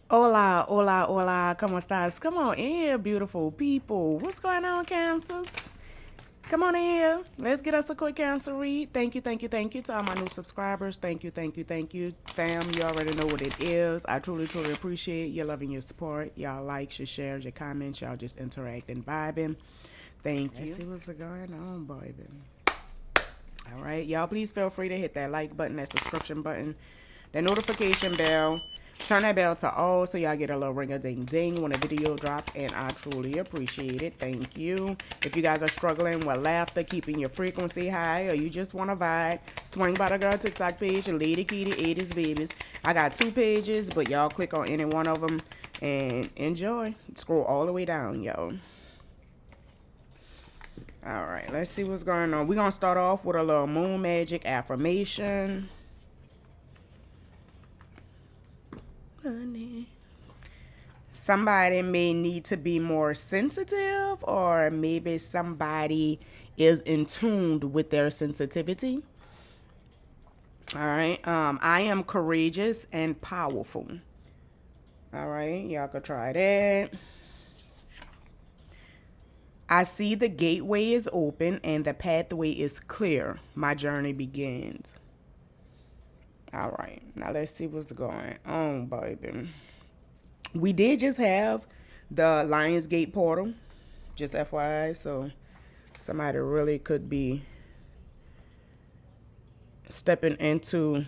Hola, hola, hola, ¿cómo estás? Come on in here, beautiful people. What's going on, Cancers? Come on in here. Let's get us a quick Cancer read. Thank you, thank you, thank you to all my new subscribers. Thank you, thank you, thank you. Fam, you already know what it is. I truly, truly appreciate your love and your support. Y'all likes, your shares, your comments. Y'all just interacting, vibing. Thank you. Let's see what's going on, baby. All right, y'all please feel free to hit that like button, that subscription button, that notification bell. Turn that bell to all so y'all get a little ring a ding ding when a video drop, and I truly appreciate it. Thank you. If you guys are struggling with laughter, keeping your frequency high, or you just want to vibe, swing by the girl TikTok page, Lady Kitty 80s Babies. I got two pages, but y'all click on any one of them and enjoy. Scroll all the way down, yo. All right, let's see what's going on. We're going to start off with a little moon magic affirmation. Honey. Somebody may need to be more sensitive, or maybe somebody is in tune with their sensitivity. All right. I am courageous and powerful. All right. Y'all could try that. I see the gateway is open and the pathway is clear. My journey begins. All right, now let's see what's going on, baby. We did just have the Lionsgate portal, just FYI, so somebody really could be stepping into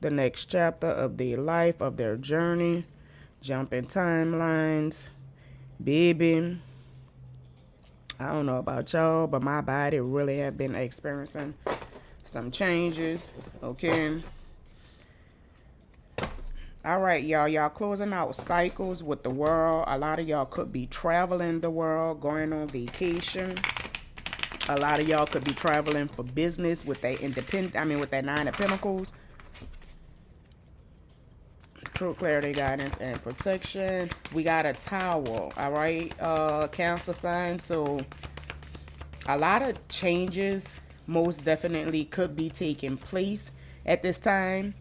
the next chapter of their life, of their journey, jumping timelines. Baby, I don't know about y'all, but my body really have been experiencing some changes, okay? All right, y'all. Y'all closing out cycles with the world. A lot of y'all could be traveling the world, going on vacation. A lot of y'all could be traveling for business with that with that Nine of Pentacles. True clarity, guidance, and protection. We got a Tower, all right, Cancer sign. So a lot of changes most definitely could be taking place at this time.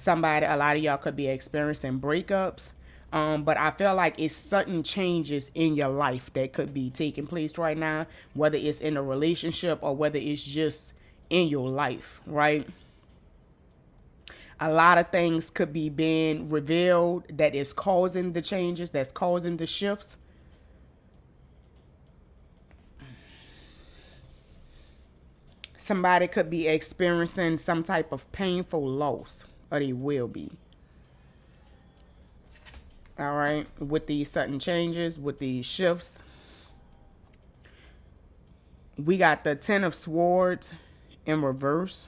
A lot of y'all could be experiencing breakups. But I feel like it's sudden changes in your life that could be taking place right now, whether it's in a relationship or whether it's just in your life, right? A lot of things could be being revealed that is causing the changes, that's causing the shifts. Somebody could be experiencing some type of painful loss, or they will be. All right, with these sudden changes, with these shifts, we got the Ten of Swords in reverse.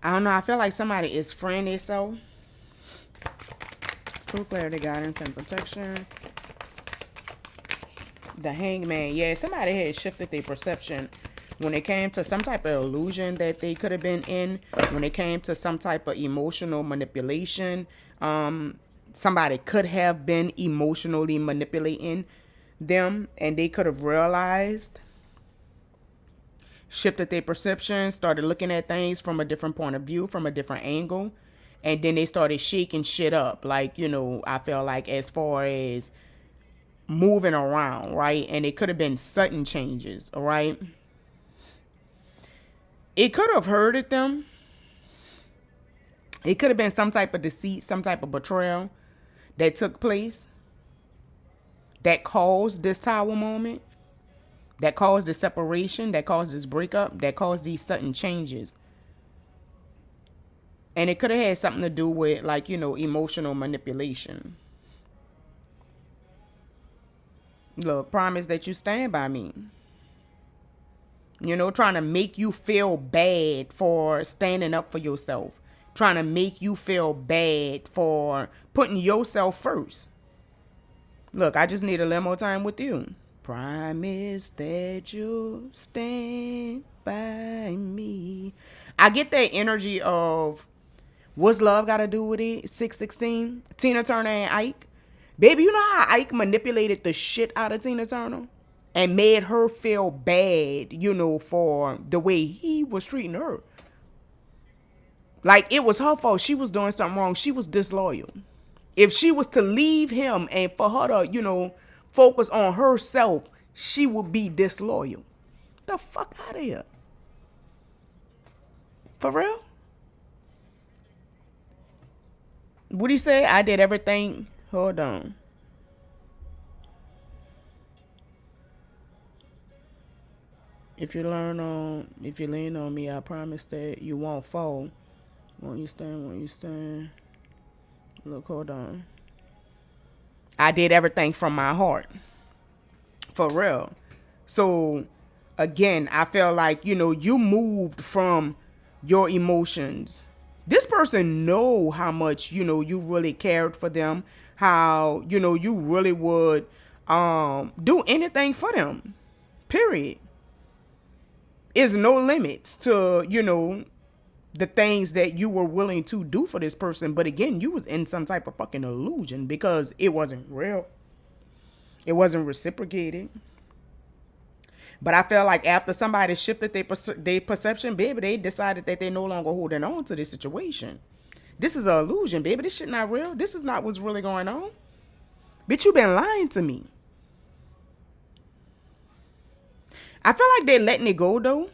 I don't know. I feel like somebody is freeing themselves. True clarity, guidance, and protection. The Hangman. Yeah, somebody had shifted their perception when it came to some type of illusion that they could have been in. When it came to some type of emotional manipulation. Somebody could have been emotionally manipulating them, and they could have realized, shifted their perception, started looking at things from a different point of view, from a different angle, and then they started shaking shit up. Like, I feel like as far as moving around, right? And it could have been sudden changes, all right? It could have hurted them. It could have been some type of deceit, some type of betrayal that took place that caused this Tower moment, that caused the separation, that caused this breakup, that caused these sudden changes. And it could have had something to do with, like, emotional manipulation. Look, promise that you stand by me. Trying to make you feel bad for standing up for yourself. Trying to make you feel bad for putting yourself first. Look, I just need a little more time with you. Promise that you'll stand by me. I get that energy of, what's love got to do with it? 616, Tina Turner and Ike. Baby, you know how Ike manipulated the shit out of Tina Turner? and made her feel bad, for the way he was treating her. Like, it was her fault. She was doing something wrong. She was disloyal. If she was to leave him and for her to, focus on herself, she would be disloyal. The fuck out of here. For real? What he say? I did everything. Hold on. If you lean on me, I promise that you won't fall. Won't you stand? Won't you stand? Look, hold on. I did everything from my heart. For real. So, again, I feel like, you moved from your emotions. This person know how much, you really cared for them. How, you really would do anything for them. Period. Is no limits to, the things that you were willing to do for this person. But again, you was in some type of fucking illusion because it wasn't real. It wasn't reciprocated. But I felt like after somebody shifted their perception, baby, they decided that they no longer holding on to this situation. This is an illusion, baby. This shit not real. This is not what's really going on. Bitch, you been lying to me. I feel like they're letting it go, though.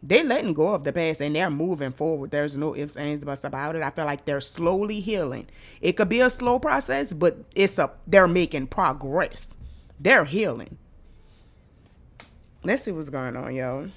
They're letting go of the past and they're moving forward. There's no ifs, ands, buts about it. I feel like they're slowly healing. It could be a slow process, but they're making progress. They're healing. Let's see what's going on, y'all.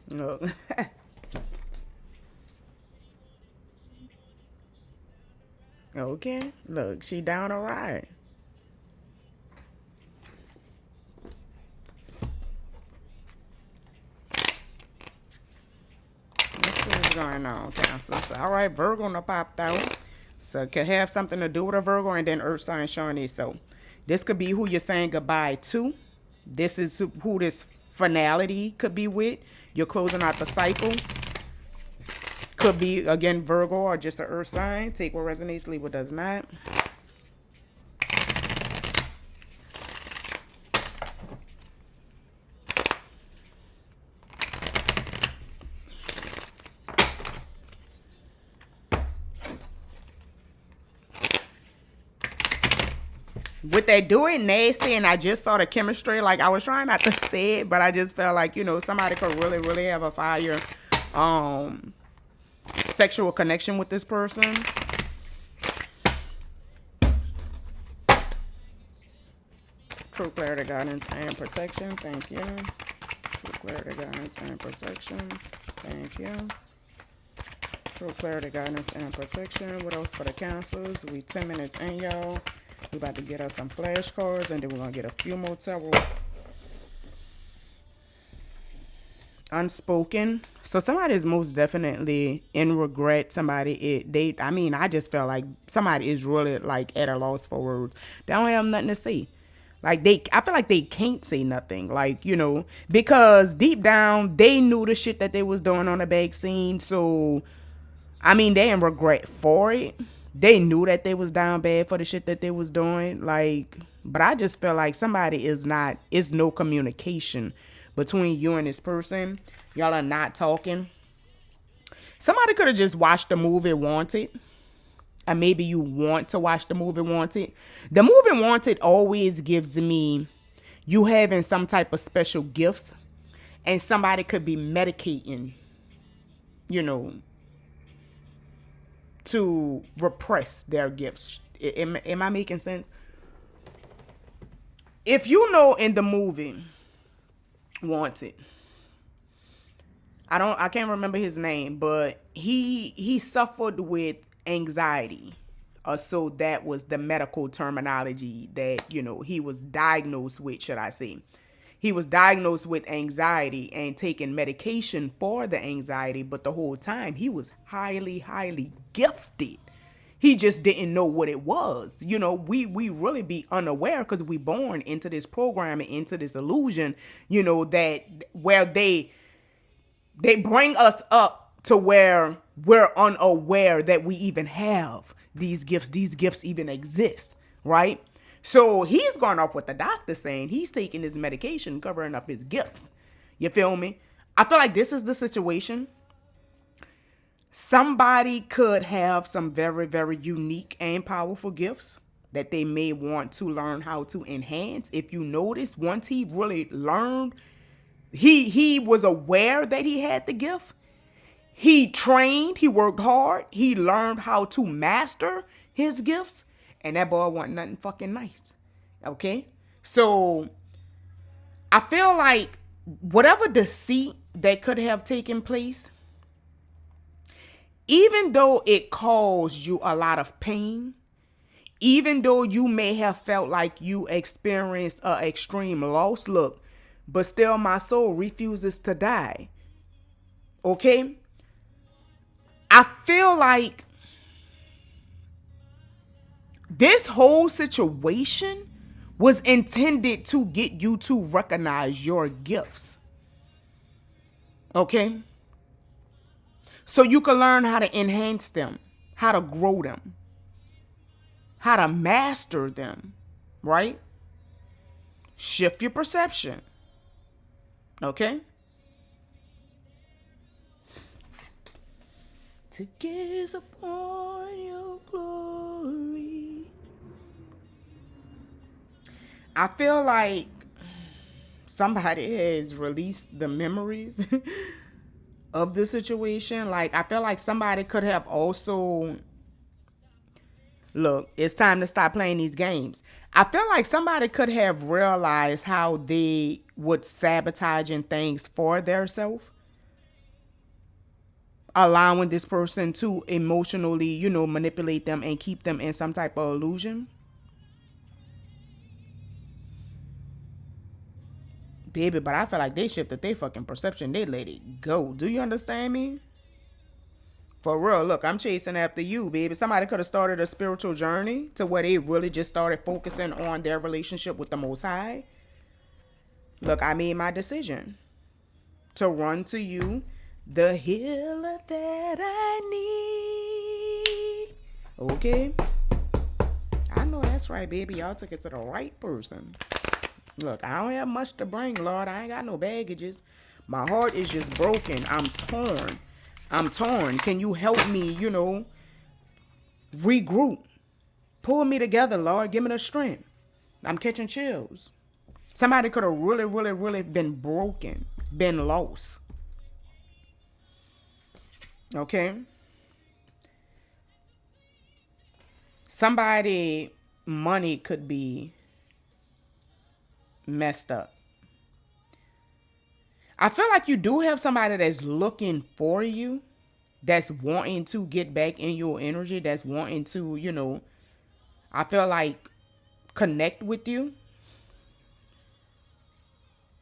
Look. Okay. Look, she down a ride. Let's see what's going on, Cancer. So, all right, Virgo done popped out. So it could have something to do with a Virgo and then Earth sign showing it. So this could be who you're saying goodbye to. This is who this finality could be with. You're closing out the cycle. Could be, again, Virgo or just an Earth sign. Take what resonates, leave what does not. What they doing nasty, and I just saw the chemistry. Like, I was trying not to say it, but I just felt like, somebody could really, really have a fire sexual connection with this person. True clarity, guidance, and protection. Thank you. True clarity, guidance, and protection. Thank you. True clarity, guidance, and protection. What else for the cancers? We 10 minutes in, y'all. We about to get us some flashcards, and then we're gonna get a few more tarot. Unspoken. So somebody is most definitely in regret. I just felt like somebody is really like at a loss for words. They don't have nothing to say. Like I feel like they can't say nothing. Like, because deep down they knew the shit that they was doing on the back scene. So, they in regret for it. They knew that they was down bad for the shit that they was doing. Like, but I just feel like it's no communication between you and this person. Y'all are not talking. Somebody could have just watched the movie Wanted. Or maybe you want to watch the movie Wanted. The movie Wanted always gives me you having some type of special gifts. And somebody could be medicating, to repress their gifts. Am I making sense? If you know in the movie Wanted, I can't remember his name, but he suffered with anxiety. So that was the medical terminology that, he was diagnosed with, should I say. He was diagnosed with anxiety and taking medication for the anxiety, but the whole time he was highly, highly gifted. He just didn't know what it was. We really be unaware because we born into this program and into this illusion, that where they bring us up to where we're unaware that we even have these gifts even exist, right? So he's gone off with the doctor saying he's taking his medication, covering up his gifts. You feel me? I feel like this is the situation. Somebody could have some very, very unique and powerful gifts that they may want to learn how to enhance. If you notice, once he really learned, he was aware that he had the gift. He trained, he worked hard, he learned how to master his gifts, and that boy wasn't nothing fucking nice. Okay? So I feel like whatever deceit that could have taken place, even though it caused you a lot of pain, even though you may have felt like you experienced an extreme loss, look, but still my soul refuses to die. Okay? I feel like this whole situation was intended to get you to recognize your gifts. Okay? So you can learn how to enhance them, how to grow them, how to master them, right? Shift your perception. Okay? To gaze upon your glory. I feel like somebody has released the memories of the situation. Like, I feel like somebody could have also, look, it's time to stop playing these games. I feel like somebody could have realized how they would sabotaging things for themselves, allowing this person to emotionally, manipulate them and keep them in some type of illusion. Baby, but I feel like they shifted their fucking perception. They let it go. Do you understand me? For real, look, I'm chasing after you, baby. Somebody could have started a spiritual journey to where they really just started focusing on their relationship with the Most High. Look, I made my decision to run to you, the healer that I need. Okay? I know that's right, baby. Y'all took it to the right person. Look, I don't have much to bring, Lord. I ain't got no baggages. My heart is just broken. I'm torn. Can you help me, regroup? Pull me together, Lord. Give me the strength. I'm catching chills. Somebody could have really, really, really been broken, been lost. Okay? Somebody money could be messed up. I feel like you do have somebody that's looking for you, that's wanting to get back in your energy, that's wanting to, I feel like connect with you.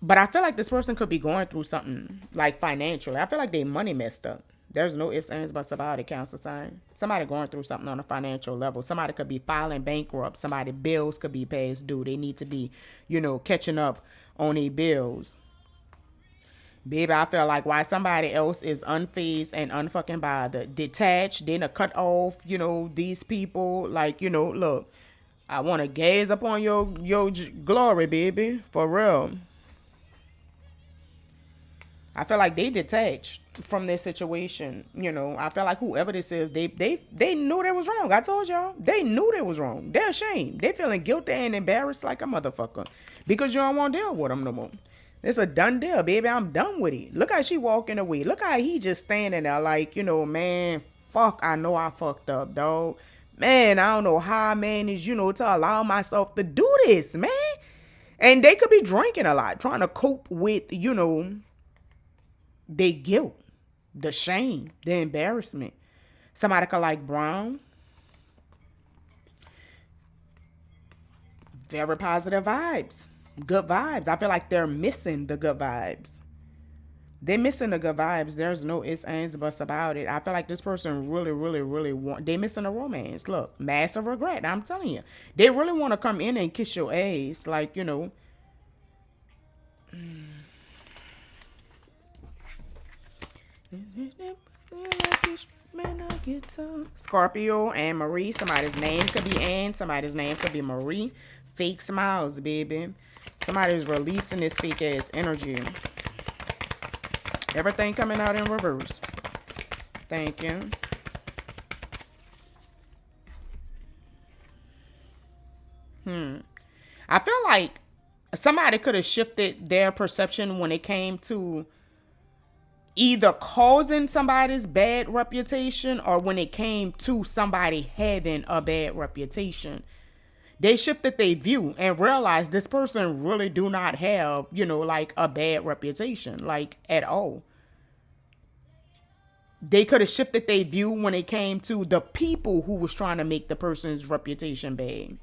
But I feel like this person could be going through something like financially. I feel like they money messed up. There's no ifs, ands, buts about it, Cancer sign. Somebody going through something on a financial level. Somebody could be filing bankrupt. Somebody bills could be past due. They need to be, catching up on their bills. Baby, I feel like why somebody else is unfazed and unfucking bothered. Detached, then cut off, these people. Like, look, I want to gaze upon your glory, baby. For real. I feel like they detached from this situation. I feel like whoever this is, they knew they was wrong. I told y'all. They knew they was wrong. They're ashamed. They feeling guilty and embarrassed like a motherfucker. Because you don't want to deal with them no more. It's a done deal, baby. I'm done with it. Look how she walking away. Look how he just standing there like, man, fuck, I know I fucked up, dog. Man, I don't know how I managed, to allow myself to do this, man. And they could be drinking a lot, trying to cope with, their guilt, the shame, the embarrassment. Somebody could like brown. Very positive vibes. Good vibes. I feel like they're missing the good vibes. They're missing the good vibes. There's no ifs, ands, buts about it. I feel like this person really, really, really want. They missing a romance. Look, massive regret. I'm telling you, they really want to come in and kiss your ass, like you know. Scorpio and Marie. Somebody's name could be Anne. Somebody's name could be Marie. Fake smiles, baby. Somebody's releasing this fake ass energy. Everything coming out in reverse. Thank you. I feel like somebody could have shifted their perception when it came to either causing somebody's bad reputation or when it came to somebody having a bad reputation. They shifted their view and realized this person really do not have, you know, like a bad reputation, like at all. They could have shifted their view when it came to the people who was trying to make the person's reputation bad.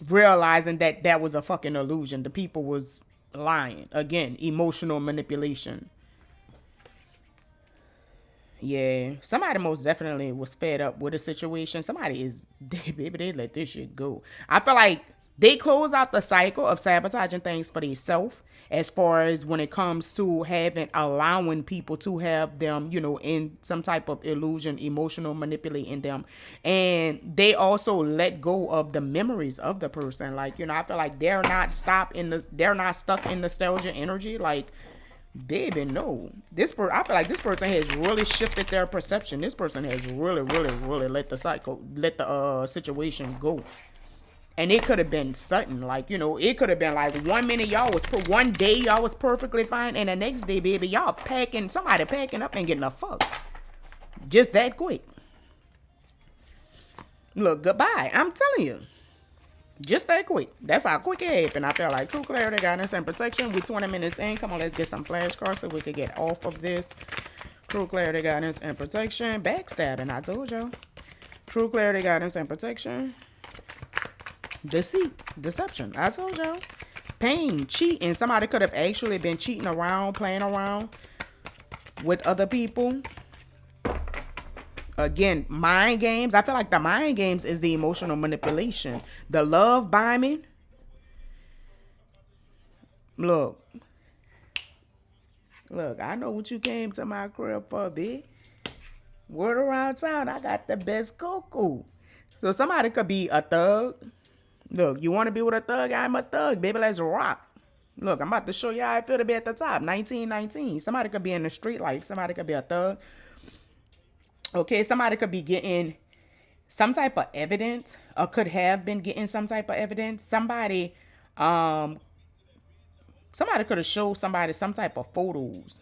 Realizing that that was a fucking illusion. The people was lying. Again, emotional manipulation. Yeah, somebody most definitely was fed up with the situation. Somebody is, baby, they let this shit go. I feel like they close out the cycle of sabotaging things for themselves as far as when it comes to allowing people to have them, you know, in some type of illusion, emotional manipulating them. And they also let go of the memories of the person. Like, you know, I feel like they're not stuck in nostalgia energy. Like, baby, no. I feel like this person has really shifted their perception. This person has really, really, really let the situation go. And it could have been sudden, like, you know, it could have been like 1 minute one day y'all was perfectly fine, and the next day, baby, y'all somebody packing up and getting a fuck. Just that quick. Look, goodbye. I'm telling you. Just that quick. That's how quick it happened. I feel like true clarity, guidance, and protection. We 20 minutes in. Come on, let's get some flashcards so we can get off of this. True clarity, guidance, and protection. Backstabbing, I told y'all. True clarity, guidance, and protection. Deceit, deception, I told y'all. Pain, cheating. Somebody could have actually been cheating around, playing around with other people. Again, mind games. I feel like the mind games is the emotional manipulation. The love bombing. Look, I know what you came to my crib for, bitch. Word around town, I got the best cocoa. So somebody could be a thug. Look, you want to be with a thug? I'm a thug, baby. Let's rock. Look, I'm about to show you how I feel to be at the top. 1919. Somebody could be in the street life. Somebody could be a thug. Okay, somebody could be getting some type of evidence or could have been getting some type of evidence. Somebody could have showed somebody some type of photos.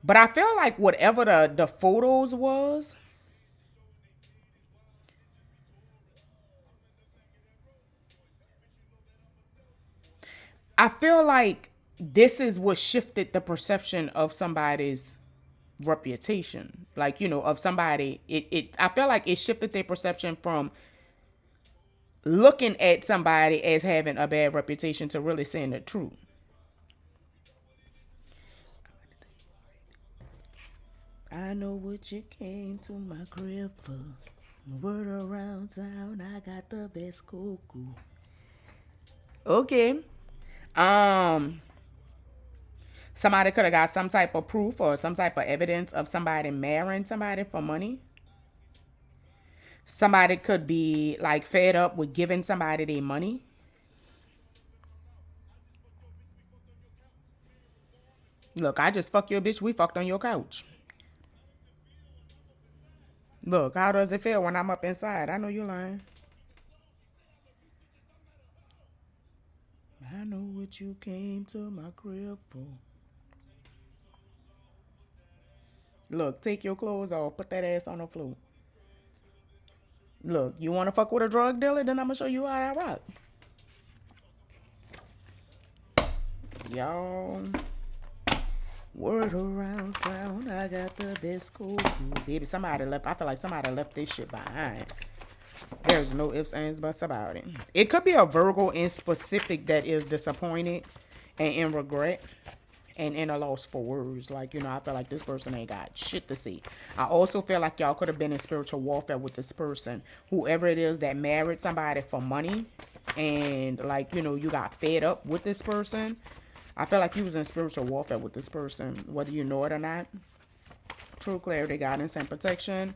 But I feel like whatever the photos was, I feel like this is what shifted the perception of somebody's reputation. Like, you know, of somebody, I feel like it shifted their perception from looking at somebody as having a bad reputation to really saying the truth. I know what you came to my crib for. Word around town, I got the best cuckoo. Okay. Somebody could have got some type of proof or some type of evidence of somebody marrying somebody for money. Somebody could be like fed up with giving somebody their money. Look, I just fucked your bitch. We fucked on your couch. Look, how does it feel when I'm up inside? I know you're lying. I know what you came to my crib for. Look, take your clothes off. Put that ass on the floor. Look, you want to fuck with a drug dealer? Then I'm going to show you how I rock. Word around town, I got the best cool. Baby, somebody left. I feel like somebody left this shit behind. There's no ifs, ands, buts about it. It could be a Virgo in specific that is disappointed and in regret and in a loss for words. Like, I feel like this person ain't got shit to say. I also feel like y'all could have been in spiritual warfare with this person. Whoever it is that married somebody for money and, like, you got fed up with this person. I feel like you was in spiritual warfare with this person, whether you know it or not. True clarity, guidance, and protection.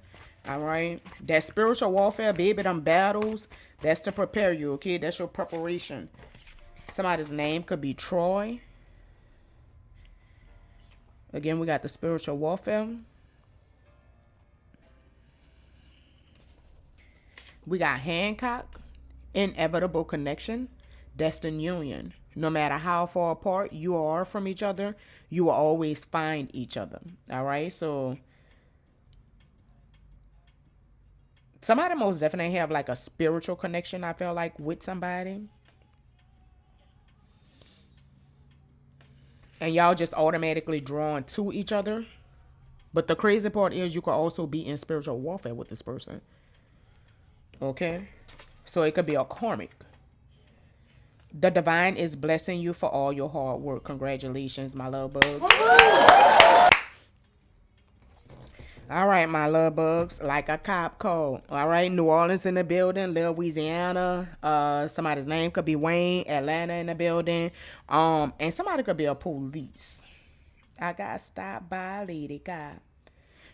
All right. That spiritual warfare, baby, them battles, that's to prepare you, okay? That's your preparation. Somebody's name could be Troy. Again, we got the spiritual warfare. We got Hancock, inevitable connection, destined union. No matter how far apart you are from each other, you will always find each other. All right. So somebody most definitely have like a spiritual connection, I feel like, with somebody. And y'all just automatically drawn to each other. But the crazy part is you could also be in spiritual warfare with this person. Okay? So it could be a karmic. The divine is blessing you for all your hard work. Congratulations, my love bugs. All right, my love bugs. Like a cop call. All right, New Orleans in the building, Louisiana. Somebody's name could be Wayne. Atlanta in the building. And somebody could be a police. I got stopped by a lady cop.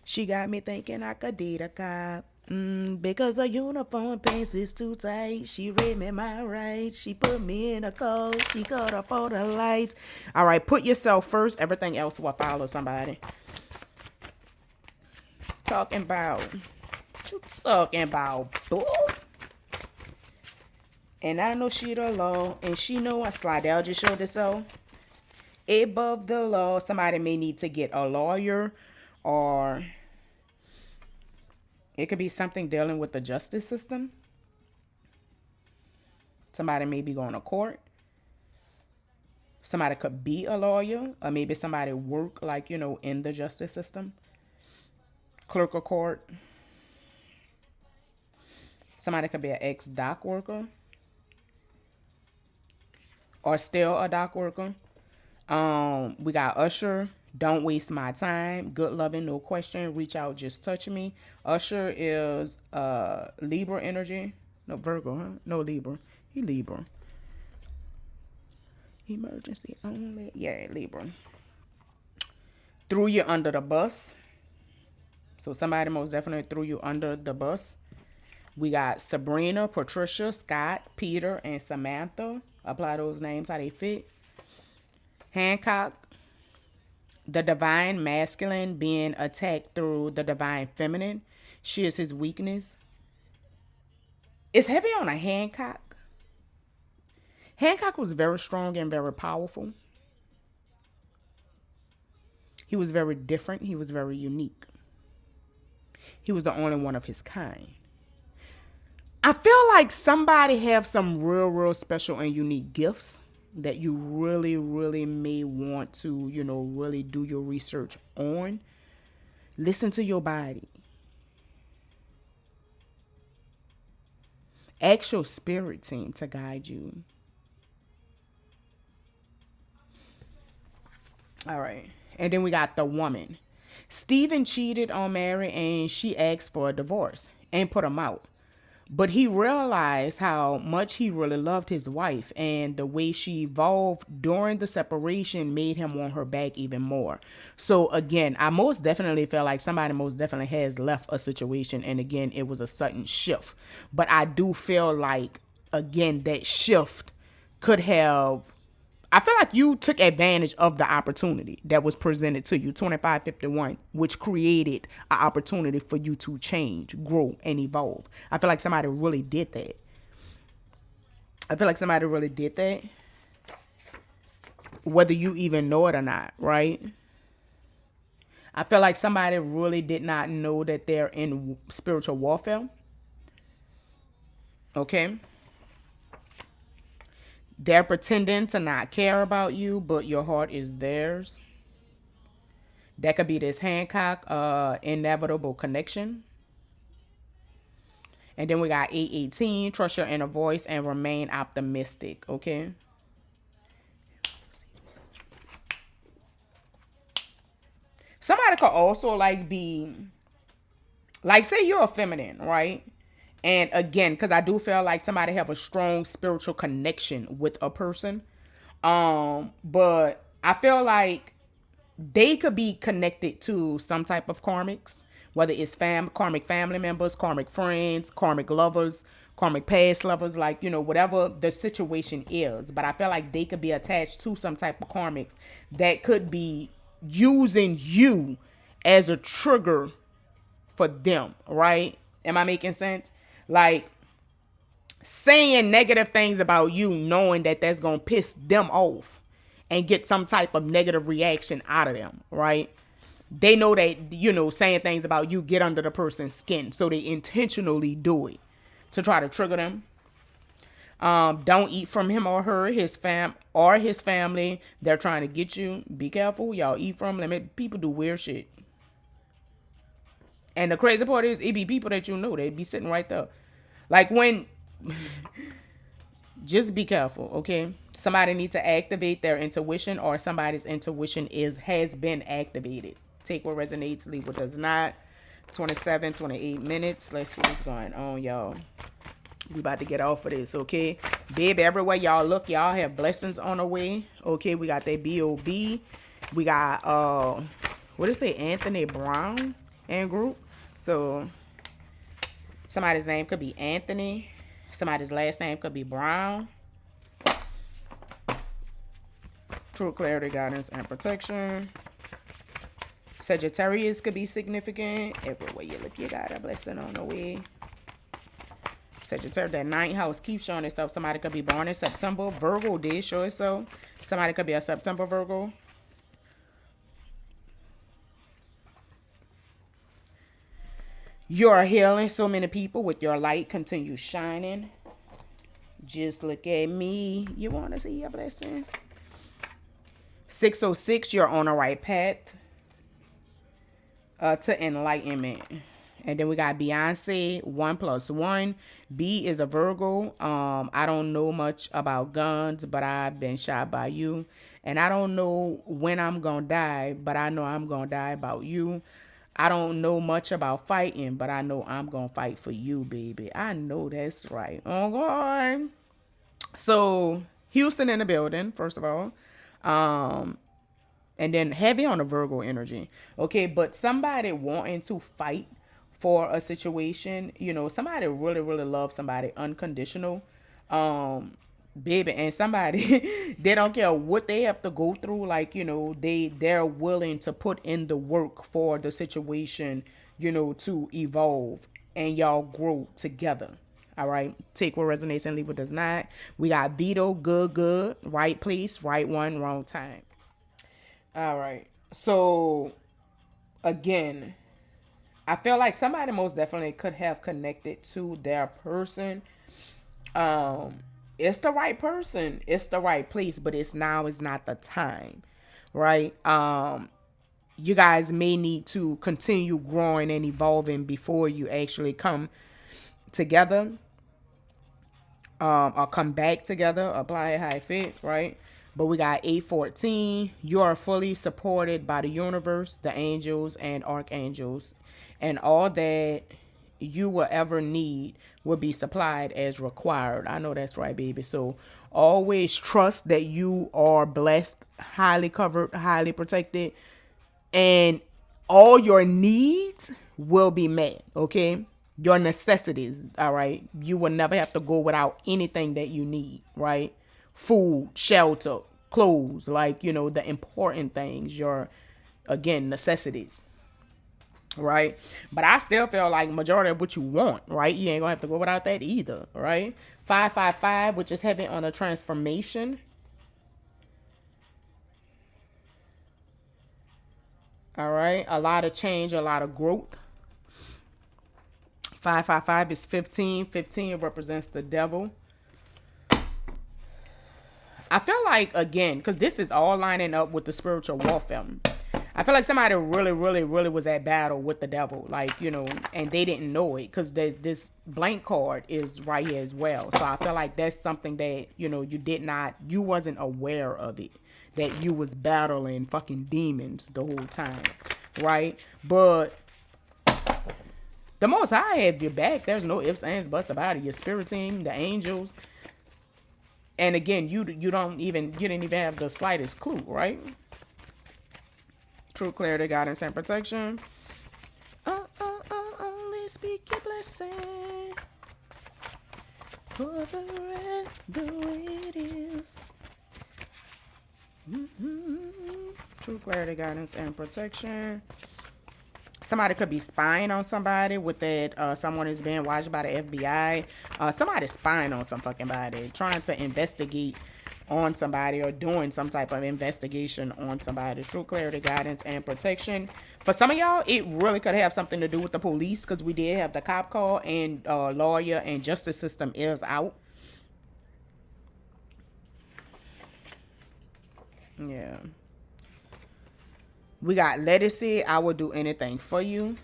She got me thinking I could date a cop. Because her uniform pants is too tight. She read me my rights. She put me in a code. She cut up all the lights. All right, put yourself first. Everything else will follow somebody. Talking about. What you talking about, boo? And I know she the law. And she know I Slidell just showed this so. Above the law, somebody may need to get a lawyer, or it could be something dealing with the justice system. Somebody may be going to court. Somebody could be a lawyer, or maybe somebody work like, in the justice system. Clerk of court. Somebody could be an ex-dock worker, or still a dock worker. We got Usher. Don't waste my time. Good loving, no question. Reach out, just touch me. Usher is Libra energy. No, Virgo, huh? No, Libra. He Libra. Emergency only. Yeah, Libra. Threw you under the bus. So somebody most definitely threw you under the bus. We got Sabrina, Patricia, Scott, Peter, and Samantha. Apply those names how they fit. Hancock, the divine masculine being attacked through the divine feminine. She is his weakness. It's heavy on a Hancock. Hancock was very strong and very powerful. He was very different. He was very unique. He was the only one of his kind. I feel like somebody have some real, real special and unique gifts that you really, really may want to, really do your research on. Listen to your body. Ask your spirit team to guide you. All right. And then we got the woman. Steven cheated on Mary and she asked for a divorce and put him out. But he realized how much he really loved his wife, and the way she evolved during the separation made him want her back even more. So again, I most definitely feel like somebody most definitely has left a situation, and again, it was a sudden shift. But I do feel like, again, that shift could have, I feel like you took advantage of the opportunity that was presented to you, 2551, which created an opportunity for you to change, grow, and evolve. I feel like somebody really did that. Whether you even know it or not, right? I feel like somebody really did not know that they're in spiritual warfare. Okay? They're pretending to not care about you, but your heart is theirs. That could be this Hancock, inevitable connection. And then we got 818, trust your inner voice and remain optimistic, okay? Somebody could also like be, like say you're a feminine, right? And again, because I do feel like somebody have a strong spiritual connection with a person. But I feel like they could be connected to some type of karmics, whether it's karmic family members, karmic friends, karmic lovers, karmic past lovers, like, you know, whatever the situation is. But I feel like they could be attached to some type of karmics that could be using you as a trigger for them, right? Am I making sense? Like saying negative things about you, knowing that that's gonna piss them off and get some type of negative reaction out of them, right? They know that, you know, saying things about you get under the person's skin, so they intentionally do it to try to trigger them. Don't eat from him or her, his family. They're trying to get you. Be careful, y'all eat from them. People do weird shit. And the crazy part is, it be people that you know. They be sitting right there. Like when, just be careful, okay? Somebody needs to activate their intuition, or somebody's intuition has been activated. Take what resonates, leave what does not. 27, 28 minutes. Let's see what's going on, y'all. We about to get off of this, okay? Baby, everywhere y'all look, y'all have blessings on the way. Okay, we got that B.O.B. We got, what did it say? Anthony Brown and group. So, somebody's name could be Anthony. Somebody's last name could be Brown. True clarity, guidance, and protection. Sagittarius could be significant. Everywhere you look, you got a blessing on the way. Sagittarius, that ninth house keeps showing itself. Somebody could be born in September. Virgo did show itself. Somebody could be a September Virgo. You are healing so many people with your light. Continue shining. Just look at me. You want to see your blessing? 606, you're on the right path to enlightenment. And then we got Beyonce, 1+1. B is a Virgo. I don't know much about guns, but I've been shot by you. And I don't know when I'm going to die, but I know I'm going to die about you. I don't know much about fighting, but I know I'm going to fight for you, baby. I know that's right. Oh, God. So, Houston in the building, first of all. And then heavy on the Virgo energy. Okay, but somebody wanting to fight for a situation, you know, somebody really, really loves somebody unconditional. Baby, and somebody, they don't care what they have to go through. Like, you know, they're willing to put in the work for the situation, you know, to evolve and y'all grow together. All right. Take what resonates and leave what does not. We got Vito, good, right place, right one, wrong time. All right. So again, I feel like somebody most definitely could have connected to their person. It's the right person, it's the right place, but it's not the time, right? You guys may need to continue growing and evolving before you actually come together, or come back together, apply it how it fit, right? But we got 814. You are fully supported by the universe, the angels, and archangels, and all that you will ever need will be supplied as required. I know that's right, baby. So always trust that you are blessed, highly covered, highly protected, and all your needs will be met, okay? Your necessities, all right? You will never have to go without anything that you need, right? Food, shelter, clothes, like, you know, the important things, your, again, necessities. Right? But I still feel like majority of what you want, right? You ain't gonna have to go without that either, right? 555, which is heavy on a transformation. All right, a lot of change, a lot of growth. 555 is 15. 15 represents the devil. I feel like, again, because this is all lining up with the spiritual warfare, I feel like somebody really, really, really was at battle with the devil, like, you know, and they didn't know it because this blank card is right here as well. So I feel like that's something that, you know, you wasn't aware of it, that you was battling fucking demons the whole time, right? But the Most High have your back. There's no ifs, ands, buts about it. Your spirit team, the angels, and again, you didn't even have the slightest clue, right? True clarity, guidance, and protection. Only speak your blessing. For the rest, the way it is. True clarity, guidance, and protection. Somebody could be spying on somebody with that. Someone is being watched by the FBI. Somebody's spying on some fucking body, trying to investigate on somebody or doing some type of investigation on somebody. True clarity, guidance, and protection. For some of y'all, it really could have something to do with the police because we did have the cop call and lawyer and justice system is out. Yeah. We got lettucey. I will do anything for you.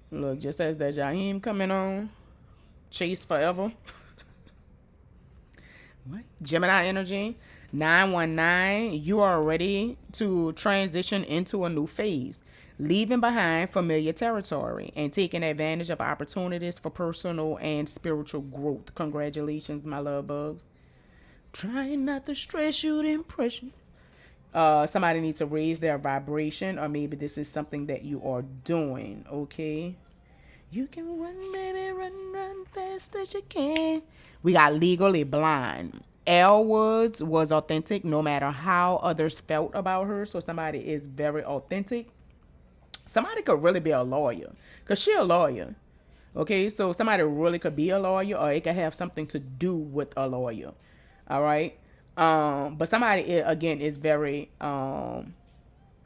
Look, just as that Jaheim coming on. Chase forever. What? Gemini energy. 919. You are ready to transition into a new phase. Leaving behind familiar territory and taking advantage of opportunities for personal and spiritual growth. Congratulations, my love bugs. Trying not to stress you the impression. Somebody needs to raise their vibration, or maybe this is something that you are doing, okay? You can run, baby, run fast as you can. We got legally blind. Elle Woods was authentic no matter how others felt about her, so somebody is very authentic. Somebody could really be a lawyer, because she a lawyer, okay? So somebody really could be a lawyer, or it could have something to do with a lawyer, all right? But somebody, again, is very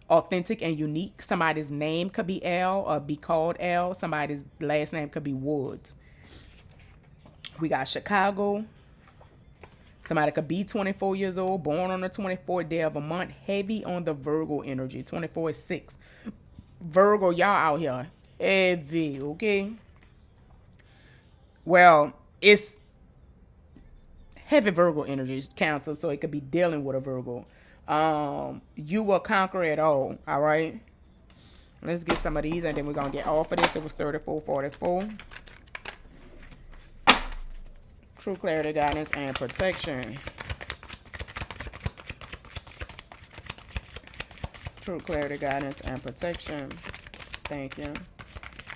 authentic and unique. Somebody's name could be L or be called L. Somebody's last name could be Woods. We got Chicago. Somebody could be 24 years old, born on the 24th day of a month, heavy on the Virgo energy. 24 is 6. Virgo, y'all out here heavy, okay? Well, it's heavy Virgo energies, Cancer, so it could be dealing with a Virgo. You will conquer it all right? Let's get some of these, and then we're going to get off of this. It was 3444. True clarity, guidance, and protection. True clarity, guidance, and protection. Thank you.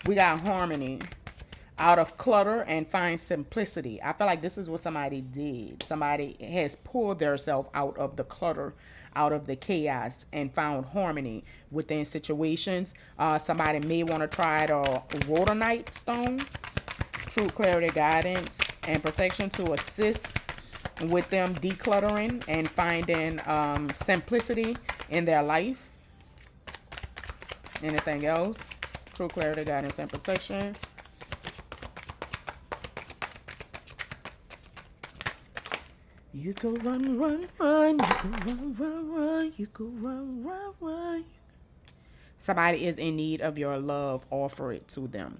We got harmony. Out of clutter and find simplicity. I feel like this is what somebody did. Somebody has pulled themselves out of the clutter, out of the chaos, and found harmony within situations. Somebody may want to try the rhodonite stone. True clarity, guidance, and protection to assist with them decluttering and finding simplicity in their life. Anything else? True clarity, guidance, and protection. You go run, run, run. You go run, run, run. You go run, run, run. Somebody is in need of your love. Offer it to them.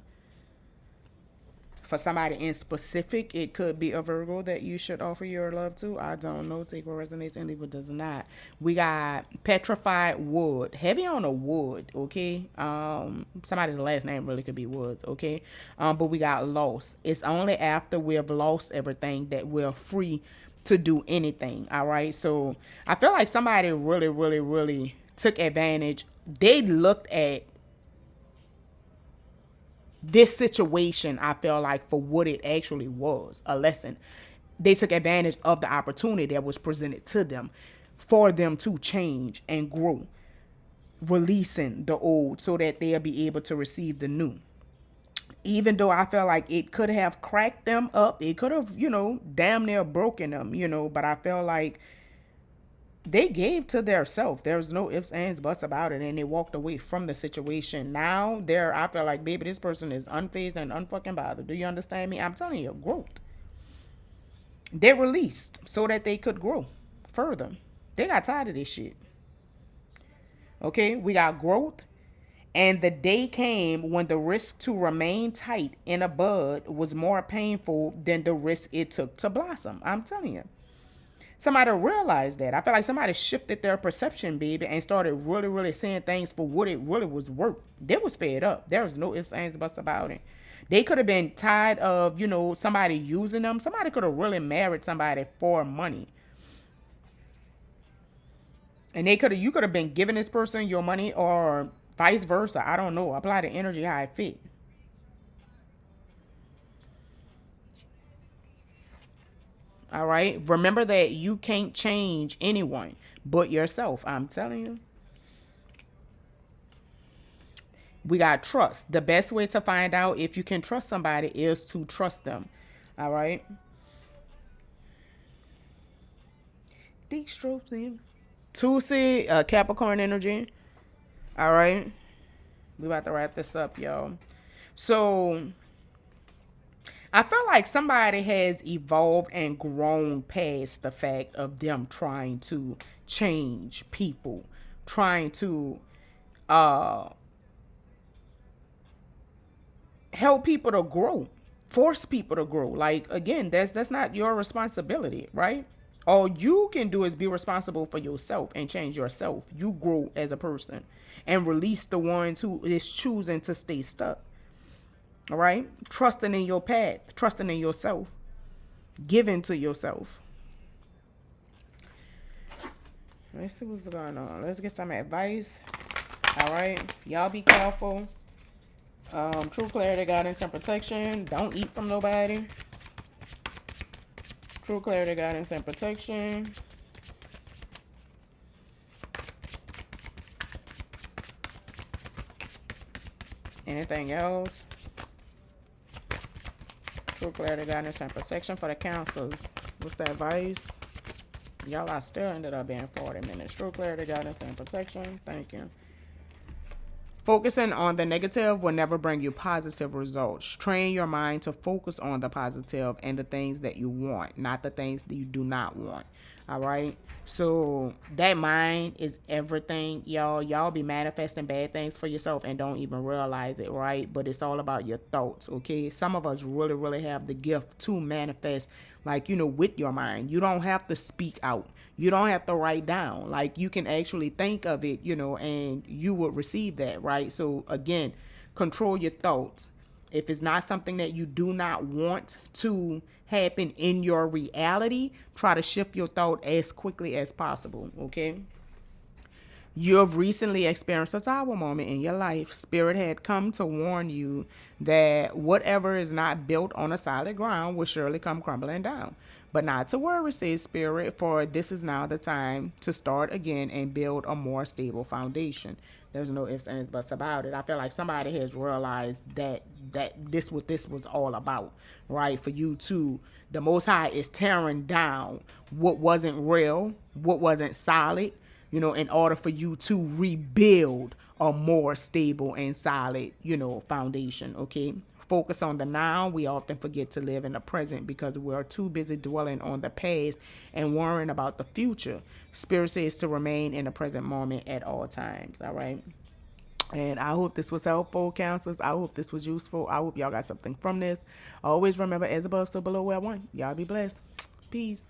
For somebody in specific, it could be a Virgo that you should offer your love to. I don't know. Take what resonates and leave what does not. We got petrified wood. Heavy on the wood, okay? Somebody's last name really could be Woods, okay? But we got lost. It's only after we have lost everything that we're free to do anything, all right? So I feel like somebody really, really, really took advantage. They looked at this situation, I feel like, for what it actually was, a lesson. They took advantage of the opportunity that was presented to them for them to change and grow, releasing the old so that they'll be able to receive the new. Even though I felt like it could have cracked them up, it could have, damn near broken them, but I felt like they gave to their self. There's no ifs, ands, buts about it, and they walked away from the situation. Now, I feel like, baby, this person is unfazed and unfucking bothered. Do you understand me? I'm telling you, growth. They released so that they could grow further. They got tired of this shit. Okay, we got growth. And the day came when the risk to remain tight in a bud was more painful than the risk it took to blossom. I'm telling you. Somebody realized that. I feel like somebody shifted their perception, baby, and started really, really seeing things for what it really was worth. They was fed up. There was no ifs, ands, buts about it. They could have been tired of, somebody using them. Somebody could have really married somebody for money. And you could have been giving this person your money or vice versa. I don't know. Apply the energy how it fit. All right. Remember that you can't change anyone but yourself. I'm telling you. We got trust. The best way to find out if you can trust somebody is to trust them. All right. Deep strokes in. Tuesday, Capricorn energy. All right. We about to wrap this up, y'all. So I feel like somebody has evolved and grown past the fact of them trying to change people, trying to uh help people to grow, force people to grow. Like again, that's not your responsibility, right? All you can do is be responsible for yourself and change yourself. You grow as a person and release the ones who is choosing to stay stuck. All right? Trusting in your path, trusting in yourself, giving to yourself. Let's see what's going on. Let's get some advice. All right? Y'all be careful. True clarity, guidance, and protection. Don't eat from nobody. True clarity, guidance, and protection. Anything else? True clarity, guidance, and protection for the councils. What's the advice? Y'all, I still ended up being 40 minutes. True clarity, guidance, and protection. Thank you. Focusing on the negative will never bring you positive results. Train your mind to focus on the positive and the things that you want, not the things that you do not want. All right. So that mind is everything, y'all. Y'all be manifesting bad things for yourself and don't even realize it, right? But it's all about your thoughts, okay? Some of us really, really have the gift to manifest, like, with your mind. You don't have to speak out. You don't have to write down. Like, you can actually think of it, and you will receive that, right? So again, control your thoughts. If it's not something that you do not want to happen in your reality, try to shift your thought as quickly as possible, okay? You have recently experienced a tower moment in your life. Spirit had come to warn you that whatever is not built on a solid ground will surely come crumbling down. But not to worry, says Spirit, for this is now the time to start again and build a more stable foundation. There's no ifs, ands, buts about it. I feel like somebody has realized that what this was all about, right? For you to, the Most High is tearing down what wasn't real, what wasn't solid, in order for you to rebuild a more stable and solid, foundation, okay? Focus on the now. We often forget to live in the present because we are too busy dwelling on the past and worrying about the future. Spirit says to remain in the present moment at all times, all right? And I hope this was helpful, counselors. I hope this was useful. I hope y'all got something from this. Always remember, as above, so below where I want. Y'all be blessed. Peace.